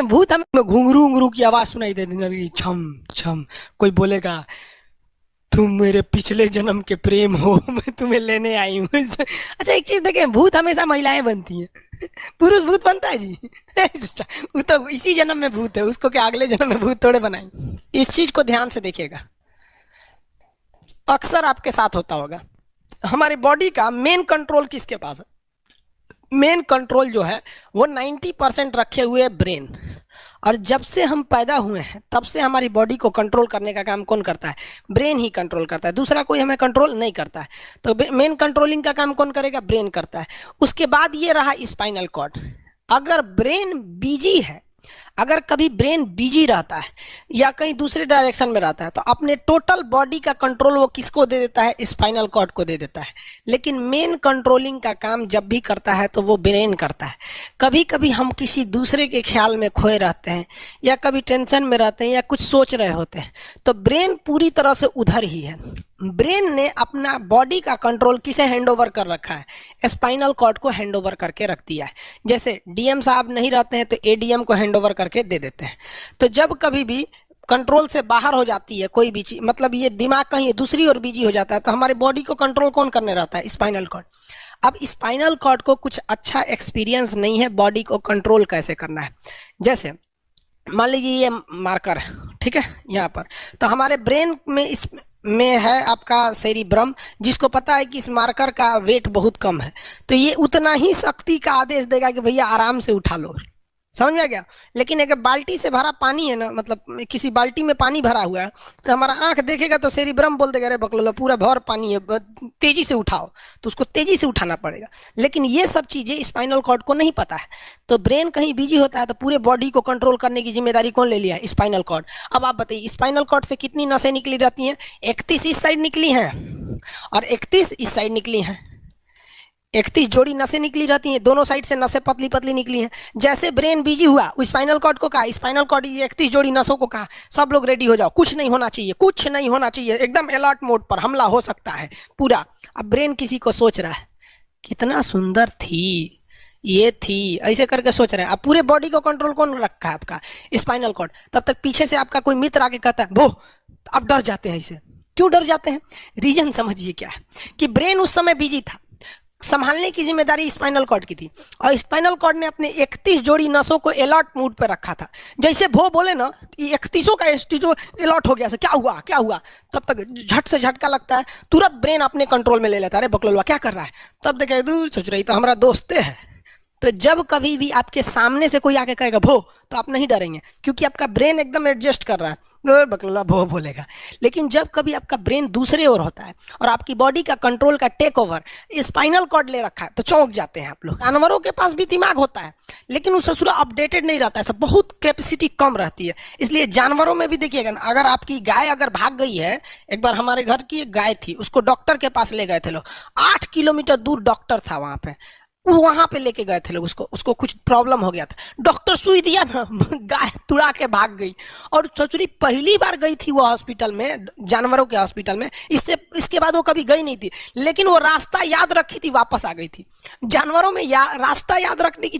हैं भूत हमें घुंघरू उंगरू की आवाज सुनाई देती रहेगी, छम छम। कोई बोलेगा तुम मेरे पिछले जन्म के प्रेम हो, मैं तुम्हें लेने आई हूँ। अच्छा एक चीज देखें, भूत हमेशा महिलाएं बनती हैं, पुरुष भूत बनता है जी। वो तो इसी जन्म में भूत है, उसको क्या अगले जन्म में भूत थोड़े बनाएंगे। इस चीज को ध्यान से देखिएगा, अक्सर आपके साथ होता होगा। हमारी बॉडी का मेन कंट्रोल किसके पास है? मेन कंट्रोल जो है वो 90% रखे हुए ब्रेन। और जब से हम पैदा हुए हैं तब से हमारी बॉडी को कंट्रोल करने का काम कौन करता है? ब्रेन ही कंट्रोल करता है, दूसरा कोई हमें कंट्रोल नहीं करता है। तो मेन कंट्रोलिंग का काम कौन करेगा? ब्रेन करता है। उसके बाद ये रहा स्पाइनल कॉर्ड। अगर ब्रेन बिजी है, अगर कभी ब्रेन बिजी रहता है या कहीं दूसरे डायरेक्शन में रहता है, तो अपने टोटल बॉडी का कंट्रोल वो किसको दे देता है? स्पाइनल कॉर्ड को दे देता है। लेकिन मेन कंट्रोलिंग का काम जब भी करता है तो वो ब्रेन करता है। कभी कभी हम किसी दूसरे के ख्याल में खोए रहते हैं या कभी टेंशन में रहते हैं या कुछ सोच रहे होते हैं, तो ब्रेन पूरी तरह से उधर ही है। ब्रेन ने अपना बॉडी का कंट्रोल किसे हैंड ओवर कर रखा है? स्पाइनल कॉर्ड को हैंड ओवर करके रख दिया है। जैसे डीएम साहब नहीं रहते हैं तो एडीएम को हैंड ओवर करके दे देते हैं। तो जब कभी भी कंट्रोल से बाहर हो जाती है कोई भी चीज, मतलब ये दिमाग कहीं दूसरी ओर बिजी हो जाता है, तो हमारे बॉडी को कंट्रोल कौन करने रहता है? Spinal cord. अब स्पाइनल कॉर्ड को कुछ अच्छा एक्सपीरियंस नहीं है बॉडी को कंट्रोल कैसे करना है। जैसे मान लीजिए ये मार्कर है, ठीक है, यहाँ पर, तो हमारे ब्रेन में इस में है आपका सेरिब्रम, जिसको पता है कि इस मार्कर का वेट बहुत कम है, तो ये उतना ही शक्ति का आदेश देगा कि भैया आराम से उठा लो। समझ में आ गया? लेकिन अगर बाल्टी से भरा पानी है ना, मतलब किसी बाल्टी में पानी भरा हुआ है, तो हमारा आंख देखेगा तो सेरिब्रम बोल देगा अरे बकलोला पूरा भर पानी है, तेजी से उठाओ, तो उसको तेजी से उठाना पड़ेगा। लेकिन ये सब चीजें स्पाइनल कॉर्ड को नहीं पता है। तो ब्रेन कहीं बिजी होता है तो पूरे बॉडी को कंट्रोल करने की जिम्मेदारी कौन ले लिया है? Spinal cord. अब आप बताइए स्पाइनल कॉर्ड से कितनी नसें निकली रहती हैं? 31 इस साइड निकली हैं और 31 इस साइड निकली हैं। 31 जोड़ी नसें निकली रहती हैं, दोनों साइड से नसें पतली पतली निकली हैं। जैसे ब्रेन बिजी हुआ, स्पाइनल कॉर्ड को कहा, स्पाइनल कॉर्ड 31 जोड़ी नसों को कहा सब लोग रेडी हो जाओ, कुछ नहीं होना चाहिए, कुछ नहीं होना चाहिए, एकदम अलर्ट मोड पर, हमला हो सकता है पूरा। अब ब्रेन किसी को सोच रहा है कितना सुंदर थी ये थी, ऐसे करके सोच रहे हैं। अब पूरे बॉडी को कंट्रोल कौन रखा है? आपका स्पाइनल कॉर्ड। तब तक पीछे से आपका कोई मित्र आके कहता है वो, अब डर जाते हैं। ऐसे क्यों डर जाते हैं? रीजन समझिए क्या है कि ब्रेन उस समय बिजी था, संभालने की जिम्मेदारी स्पाइनल कॉर्ड की थी, और स्पाइनल कॉर्ड ने अपने 31 जोड़ी नसों को अलर्ट मूड पर रखा था। जैसे भो बोले ना, 31 का एस्टिजो अलर्ट हो गया, से क्या हुआ क्या हुआ, तब तक झट से झटका लगता है, तुरंत ब्रेन अपने कंट्रोल में ले लेता है, अरे बकलोलवा क्या कर रहा है, तब देखे दूर सोच रही तो हमारा दोस्ते है। तो जब कभी भी आपके सामने से कोई आके कहेगा भो, तो आप नहीं डरेंगे, क्योंकि आपका ब्रेन एकदम एडजस्ट कर रहा है, बकलोला भो बोलेगा। लेकिन जब कभी आपका ब्रेन दूसरे ओर होता है और आपकी बॉडी का कंट्रोल का टेक ओवर स्पाइनल कॉर्ड ले रखा है, तो चौंक जाते हैं आप लोग। जानवरों के पास भी दिमाग होता है, लेकिन वो ससुरा अपडेटेड नहीं रहता है, सब बहुत कैपेसिटी कम रहती है। इसलिए जानवरों में भी देखिएगा ना, अगर आपकी गाय अगर भाग गई है, एक बार हमारे घर की एक गाय थी, उसको डॉक्टर के पास ले गए थे लोग, 8 किलोमीटर दूर डॉक्टर था वहां पे, वहां पे लेके गए थे लोग, उसको कुछ प्रॉब्लम हो गया था, डॉक्टर सुई दिया ना, गाय तुड़ा के भाग गई। और ससुरी पहली बार गई थी वो हॉस्पिटल में, जानवरों के हॉस्पिटल में, इसके बाद वो कभी गई नहीं थी, लेकिन वो रास्ता याद रखी थी, वापस आ गई थी। जानवरों में रास्ता याद रखने की